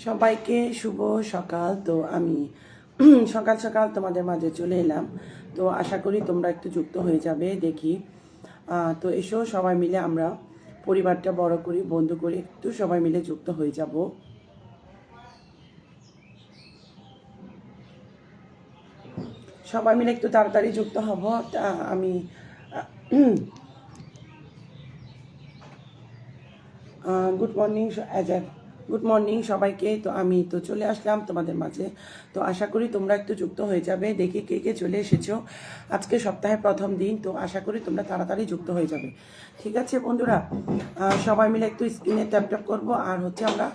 সবাইকে শুভ সকাল। তো আমি সকাল সকাল তোমাদের মাঝে চলে এলাম। তো আশা করি তোমরা একটু যুক্ত হয়ে যাবে। দেখি তো এসো সবাই মিলে আমরা পরিবারটা বড় করি, বন্ধু করি, একটু সবাই মিলে যুক্ত হয়ে যাব। সবাই মিলে একটু তাড়াতাড়ি যুক্ত হব। আমি গুড মর্নিং গুড মর্নিং সবাইকে। তো আমি তো চলে আসলাম তোমাদের মাঝে। তো আশা করি তোমরা একটু যুক্ত হয়ে যাবে। দেখি কে কে চলে এসেছো। আজকে সপ্তাহের প্রথম দিন, তো আশা করি তোমরা তাড়াতাড়ি যুক্ত হয়ে যাবে। ঠিক আছে বন্ধুরা, সবাই মিলে একটু স্ক্রিনে ট্যাপ ট্যাপ করবো, আর হচ্ছে আমরা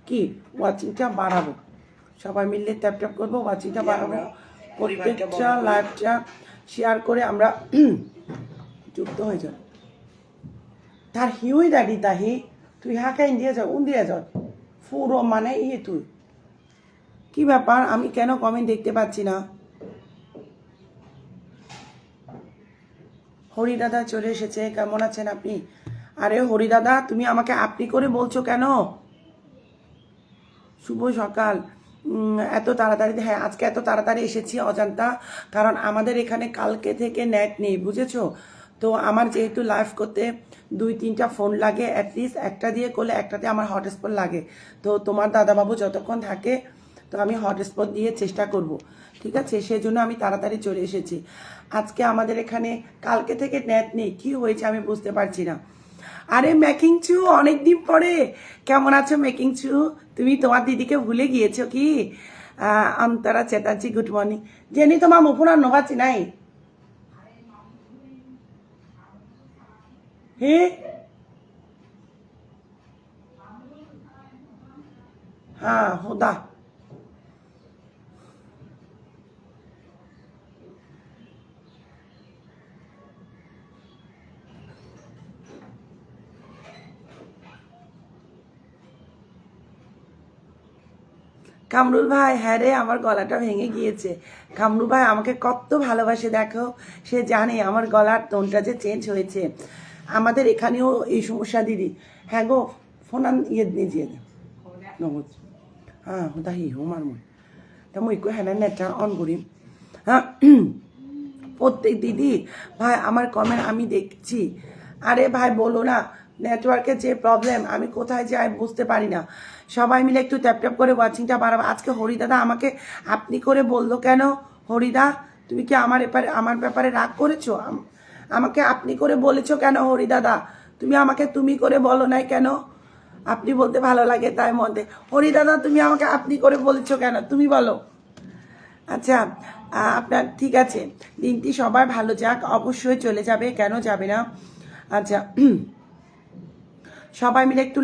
কি ওয়াচিংটা বাড়াবো। সবাই মিলে ট্যাপ ট্যাপ করবো, ওয়াচিংটা বাড়াবো, প্রত্যেকটা লাইভটা শেয়ার করে আমরা যুক্ত হয়ে যাব। তার হিউই দাদি তাহি তুই হাঁকাই দিয়ে যাও উন দিয়ে যাও পুরো মানে তুই কি ব্যাপার, আমি কেন কমেন্ট দেখতে পাচ্ছি না? হরি দাদা চলে এসেছে, কেমন আছেন আপনি? আরে হরি দাদা, তুমি আমাকে আপনি করে বলছো কেন? শুভ সকাল। এত তাড়াতাড়ি, হ্যাঁ আজকে এত তাড়াতাড়ি এসেছি অজান্তা, কারণ আমাদের এখানে কালকে থেকে নেট নেই, বুঝেছো? তো আমার যেহেতু লাইভ করতে 2-3টা ফোন লাগে, অ্যাটলিস্ট একটা দিয়ে করলে একটাতে আমার হটস্পট লাগে। তো তোমার দাদাবাবু যতক্ষণ থাকে তো আমি হটস্পট দিয়ে চেষ্টা করব, ঠিক আছে? সেই জন্য আমি তাড়াতাড়ি চলে এসেছি। আজকে আমাদের এখানে কালকে থেকে নেট নেই, কি হয়েছে আমি বুঝতে পারছি না। আরে মেকিং চু, অনেকদিন পরে, কেমন আছো মেকিং চু? তুমি তোমার দিদিকে ভুলে গিয়েছো কি? Antara Chatterjee good morning. Jenny তোমার মুফুনা নভাচ্ছি নাই হে? হ্যাঁ হোদা কামরুল ভাই, হ্যাঁ রে আমার গলাটা ভেঙে গিয়েছে। কামরুল ভাই আমাকে কত ভালোবাসে দেখো, সে জানে আমার গলার টোনটা যে চেঞ্জ হয়েছে। আমাদের এখানেও এই সমস্যা দিদি। হ্যাঁ গো, ফোন নিয়ে নমজ হ্যাঁ দাহি হোমার মই তা মই হ্যাঁ নেটটা অন করি। হ্যাঁ প্রত্যেক দিদি ভাই আমার কমেন্ট আমি দেখছি। আরে ভাই বলো না, নেটওয়ার্কের যে প্রবলেম, আমি কোথায় যাই বুঝতে পারি না। সবাই মিলে একটু ট্যাপ ট্যাপ করে ওয়াচিংটা বাড়াবো। আজকে হরিদাদা আমাকে আপনি করে বললো কেন? হরিদা, তুমি কি আমার ব্যাপারে রাগ করেছো? আমাকে আপনি করে বলেছো কেন হরিদাদা? তুমি আমাকে তুমি করে বলো নাই কেন? আপনি বলতে ভালো লাগে তাই মধ্যে। হরিদাদা, তুমি আমাকে আপনি করে বলেছো কেন? তুমি বলো। আচ্ছা, আপনার ঠিক আছে, দিনটি সবার ভালো যাক, অবশ্যই চলে যাবে, কেন যাবে না? আচ্ছা, সবাই মিলে একটু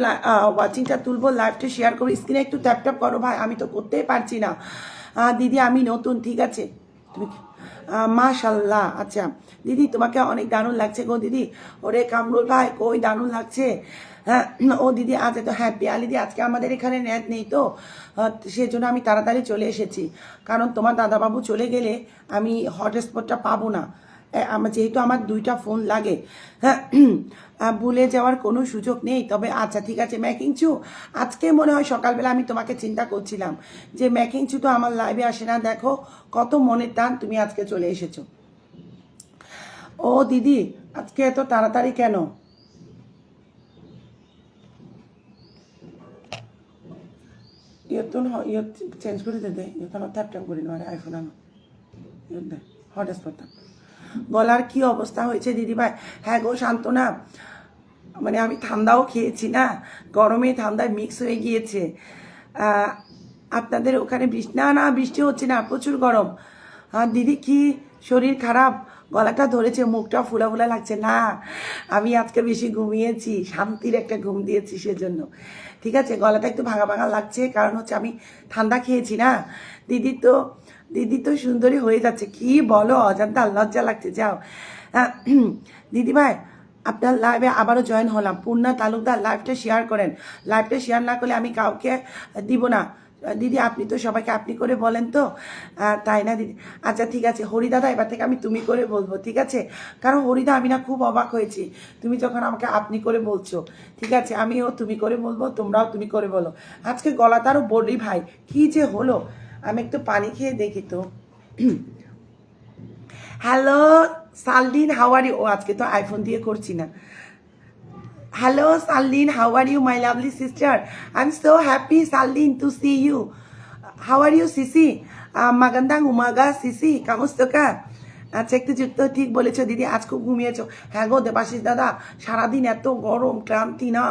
ওয়াচিংটা তুলবো, লাইভটা শেয়ার করবো, স্ক্রিনে একটু ট্যাপ ট্যাপ করো ভাই, আমি তো করতেই পারছি না। দিদি আমি নতুন, ঠিক আছে? তুমি মাশাল্লাহ। আচ্ছা দিদি, তোমাকে অনেক দারুণ লাগছে গো দিদি। ওরে কামরুল ভাই, কই দারুণ লাগছে। হ্যাঁ ও দিদি আজ তো হ্যাঁ পিয়ালি দি, আজকে আমাদের এখানে নেট নেই তো, সেই জন্য আমি তাড়াতাড়ি চলে এসেছি। কারণ তোমার দাদাবাবু চলে গেলে আমি হটস্পটটা পাবো না। আমার যেহেতু আমার 2টা ফোন লাগে, হ্যাঁ ভুলে যাওয়ার কোনো সুযোগ নেই। তবে আচ্ছা ঠিক আছে মেকিং চু, আজকে মনে হয় সকালবেলা আমি তোমাকে চিন্তা করছিলাম যে মেকিং চু তো আমার লাইভে আসে না, দেখো কত মনের টান, তুমি আজকে চলে এসেছো। ও দিদি, আজকে এত তাড়াতাড়ি কেন? ইয়তুন চেঞ্জ করে দে ইয়তুন ট্যাপ ট্যাপ করি না আইফোন আনো দে হটস্পট। গলার কি অবস্থা হয়েছে দিদিভাই? হ্যাঁ গো শান্তনা, মানে আমি ঠান্ডাও খেয়েছি না, গরমে ঠান্ডায় মিক্স হয়ে গিয়েছে। আপনাদের ওখানে বৃষ্টি? না না বৃষ্টি হচ্ছে না, প্রচুর গরম। দিদি কি শরীর খারাপ? গলাটা ধরেছে, মুখটা ফুলা ফুলা লাগছে না। আমি আজকে বেশি ঘুমিয়েছি, শান্তির একটা ঘুম দিয়েছি সেজন্য। ঠিক আছে, গলাটা একটু ভাঙা ভাঙা লাগছে, কারণ হচ্ছে আমি ঠান্ডা খেয়েছি না। দিদি তো দিদি তো সুন্দরী হয়ে যাচ্ছে, কি বলো অজান্তা, লজ্জা লাগছে। যাও দিদি ভাই, আপনার লাইভে আবারও জয়েন হলাম। পূর্ণা তালুকদার লাইভটা শেয়ার করেন, লাইভটা শেয়ার না করলে আমি কাউকে দিব না। দিদি আপনি তো সবাইকে আপনি করে বলেন তো, তাই না দিদি? আচ্ছা ঠিক আছে হরিদাদা, এবার থেকে আমি তুমি করে বলবো, ঠিক আছে? কারণ হরিদা আমি না খুব অবাক হয়েছি তুমি যখন আমাকে আপনি করে বলছো। ঠিক আছে আমিও তুমি করে বলবো, তোমরাও তুমি করে বলো। আজকে গলাটারও বলি ভাই কি যে হলো, আমি একটু পানি খেয়ে দেখি তো। হ্যালো সালদিন, হাউ আর ইউ? ও আজকে তো আইফোন দিয়ে করছি না। Hello, Saldin. How are you, my lovely sister? I'm so happy, Saldin, to see you. How are you, Sisi? Magandang umaga, Sisi. Kamusta ka? আচ্ছা একটু যুক্ত, ঠিক বলেছো দিদি, আজ খুব ঘুমিয়েছো। হ্যাঁ গো দেবাশিস দাদা, সারাদিন এত গরম ক্লান্তি না,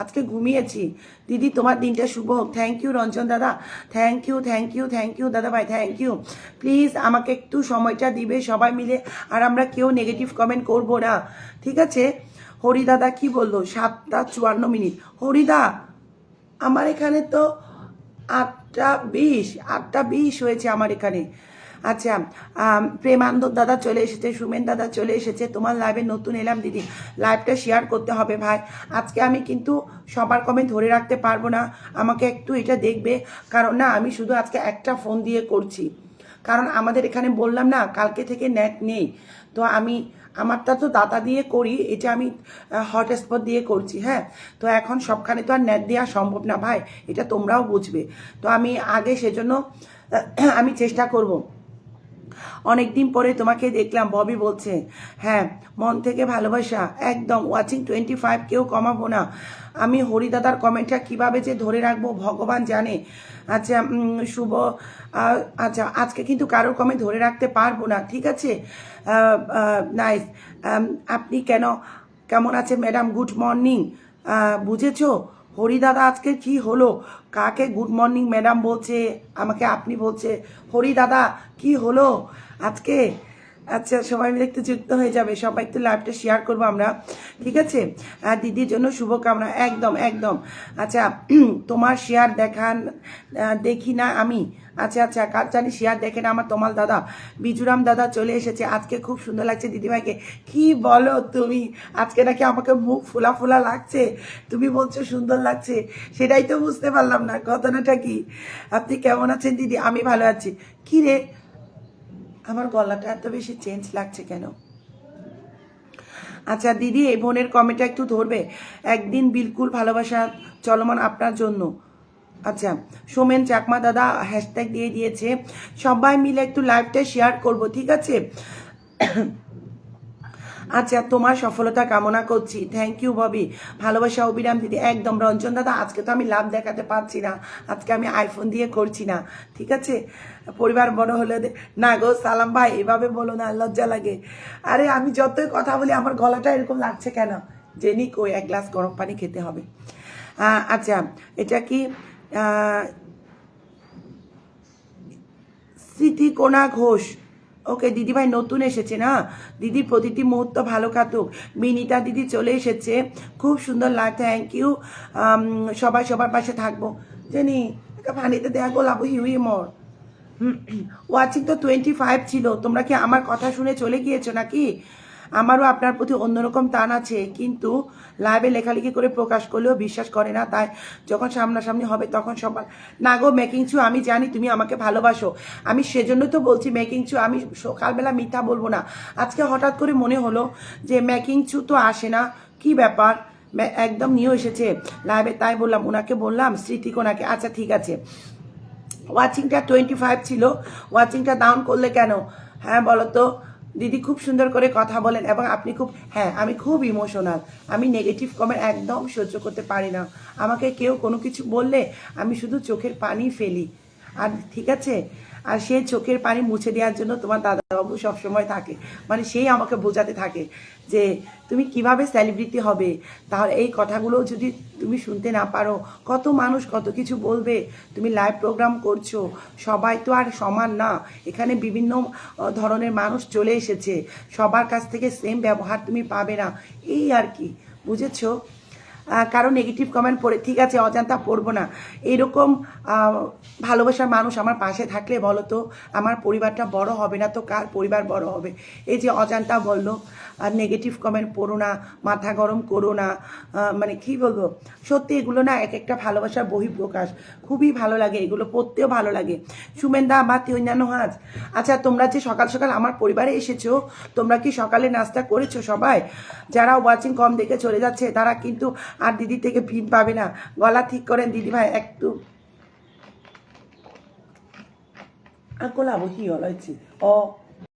আজকে ঘুমিয়েছি। দিদি তোমার দিনটা শুভ হোক। থ্যাংক ইউ রঞ্জন দাদা, thank you thank you thank you দাদা ভাই, থ্যাংক ইউ। প্লিজ আমাকে একটু সময়টা দিবে সবাই মিলে, আর আমরা কেউ নেগেটিভ কমেন্ট করবো না, ঠিক আছে? হরিদাদা কি বললো? 7:54। হরিদা আমার এখানে তো 8:20 হয়েছে আমার এখানে। আচ্ছা প্রেমানন্দ দাদা চলে এসেছে, সুমেন দাদা চলে এসেছে। তোমার লাইভে নতুন এলাম দিদি, লাইভটা শেয়ার করতে হবে ভাই। আজকে আমি কিন্তু সবার কমেন্ট ধরে রাখতে পারবো না, আমাকে একটু এটা দেখবে, কারণ না আমি শুধু আজকে একটা ফোন দিয়ে করছি, কারণ আমাদের এখানে বললাম না কালকে থেকে নেট নেই। তো আমি আমারটা তো দাতা দিয়ে করি, এটা আমি হটস্পট দিয়ে করছি। হ্যাঁ তো এখন সবখানে তো আর নেট দেওয়া সম্ভব না ভাই, এটা তোমরাও বুঝবে। তো আমি আগে সেজন্য আমি চেষ্টা করব। অনেকদিন পরে তোমাকে দেখলাম, ববি বলছে। হ্যাঁ মন থেকে ভালোবাসা, একদম ওয়াচিং 25 কেউ কমাবো না। আমি হরিদাদার কমেন্টটা কিভাবে যে ধরে রাখবো ভগবান জানে। আচ্ছা শুভ, আচ্ছা আজকে কিন্তু কারোর কমেন্ট ধরে রাখতে পারবো না, ঠিক আছে? নাইস। আপনি কেমন আছে ম্যাডাম? Good morning. বুঝেছো হরিদাদা আজকে কি হলো? কাকে গুড মর্নিং ম্যাডাম বলছে, আমাকে আপনি বলছে। হরিদাদা কি হলো আজকে? আচ্ছা সবাই মিলে একটু যুক্ত হয়ে যাবে, সবাই একটু লাইভটা শেয়ার করবো আমরা, ঠিক আছে? দিদির জন্য শুভকামনা, একদম একদম। আচ্ছা তোমার শেয়ার দেখি না আমি। আচ্ছা আচ্ছা কাজ জানি শেয়ার দেখে না আমার তোমাল দাদা। বিজুরাম দাদা চলে এসেছে, আজকে খুব সুন্দর লাগছে দিদিভাইকে। কি বলো তুমি? আজকে নাকি আমাকে মুখ ফোলা ফোলা লাগছে, তুমি বলছো সুন্দর লাগছে, সেটাই তো বুঝতে পারলাম না ঘটনাটা কি। আপনি কেমন আছেন দিদি? আমি ভালো আছি। কি রে আমার গলাটা এত বেশি চেঞ্জ লাগছে কেন? আচ্ছা দিদি এই বোনের কমেন্টটা একটু ধরবে, একদিন বিলকুল ভালোবাসা চলমান আপনার জন্য। আচ্ছা সোমেন চাকমা দাদা হ্যাশট্যাগ দিয়ে দিয়েছে, সবাই মিলে একটু লাইভটা শেয়ার করব, ঠিক আছে? আচ্ছা তোমার সফলতা কামনা করছি। থ্যাংক ইউ ববি, ভালোবাসা অবিরাম দিদি। একদম রঞ্জন দাদা, আজকে তো আমি লাভ দেখাতে পারছি না, আজকে আমি আইফোন দিয়ে করছি না, ঠিক আছে? পরিবার বড় হলে না গো সালাম ভাই এভাবে বলো না, লজ্জা লাগে। আরে আমি যতই কথা বলি আমার গলাটা এরকম লাগছে কেন? জেনি কই, এক গ্লাস গরম পানি খেতে হবে। আচ্ছা এটা কি স্মৃতিকোনা ঘোষ? ওকে দিদিভাই নতুন এসেছে না, দিদির প্রতিটি মুহূর্ত ভালো কাটুক। বিনিতা দিদি চলে এসেছে, খুব সুন্দর লাগে, থ্যাংক ইউ। সবাই সবার পাশে থাকবো। জানি পানিতে দেয়া গোলাবো হিউই মর। ওয়াচিং তো 25 ছিল, তোমরা কি আমার কথা শুনে চলে গিয়েছো নাকি? আমারও আপনার প্রতি অন্যরকম টান আছে, কিন্তু লাইভে লেখালেখি করে প্রকাশ করলেও বিশ্বাস করে না, তাই যখন সামনাসামনি হবে তখন সবার। না গো মেকিং চু, আমি জানি তুমি আমাকে ভালোবাসো, আমি সেজন্য তো বলছি মেকিং চু, আমি সকালবেলা মিথ্যা বলবো না। আজকে হঠাৎ করে মনে হলো যে মেকিং চু তো আসে না, কি ব্যাপার, একদম নিউ এসেছে লাইভে, তাই বললাম ওনাকে, বললাম স্মৃতিকোনাকে। আচ্ছা ঠিক আছে, ওয়াচিংটা 25 ছিল, ওয়াচিংটা ডাউন করলে কেন? হ্যাঁ বলো তো দিদি, খুব সুন্দর করে কথা বলেন এবং আপনি খুব, হ্যাঁ আমি খুব ইমোশনাল, আমি নেগেটিভ কমেন্ট একদম সহ্য করতে পারি না। আমাকে কেউ কোনো কিছু বললে আমি শুধু চোখের পানি ফেলি, আর ঠিক আছে? আর সেই চোখের পানি মুছে দেওয়ার জন্য তোমার দাদাবাবু সবসময় থাকে, মানে সেই আমাকে বোঝাতে থাকে যে তুমি কিভাবে সেলিব্রিটি হবে। তাহলে এই কথাগুলো যদি তুমি শুনতে না পারো, কত মানুষ কত কিছু বলবে। তুমি লাইভ প্রোগ্রাম করছো, সবাই তো আর সমান না, এখানে বিভিন্ন ধরনের মানুষ চলে এসেছে, সবার কাছ থেকে সেম ব্যবহার তুমি পাবে না, এই আর কি, বুঝেছো? কারো নেগেটিভ কমেন্ট পড়ে ঠিক আছে অজান্তা পড়বো না, এরকম ভালোবাসার মানুষ আমার পাশে থাকলে বলো তো আমার পরিবারটা বড় হবে না তো কার পরিবার বড় হবে? এই যে অজান্তা বললো আর নেগেটিভ কমেন্ট পড়ো না, মাথা গরম করো না, মানে কি বলবো, সত্যি এগুলো না এক একটা ভালোবাসার বহিঃপ্রকাশ। খুবই ভালো লাগে, এগুলো পড়তেও ভালো লাগে। সুমেন্দা বা অন্যান্য হাজ, আচ্ছা তোমরা যে সকাল সকাল আমার পরিবারে এসেছো, তোমরা কি সকালে নাস্তা করেছো সবাই? যারা ওয়াচিং কম দেখে চলে যাচ্ছে তারা কিন্তু আর দিদি থেকে পিন পাবে না। গলা ঠিক করেন দিদি ভাই একটু কোলাবো কি হল ও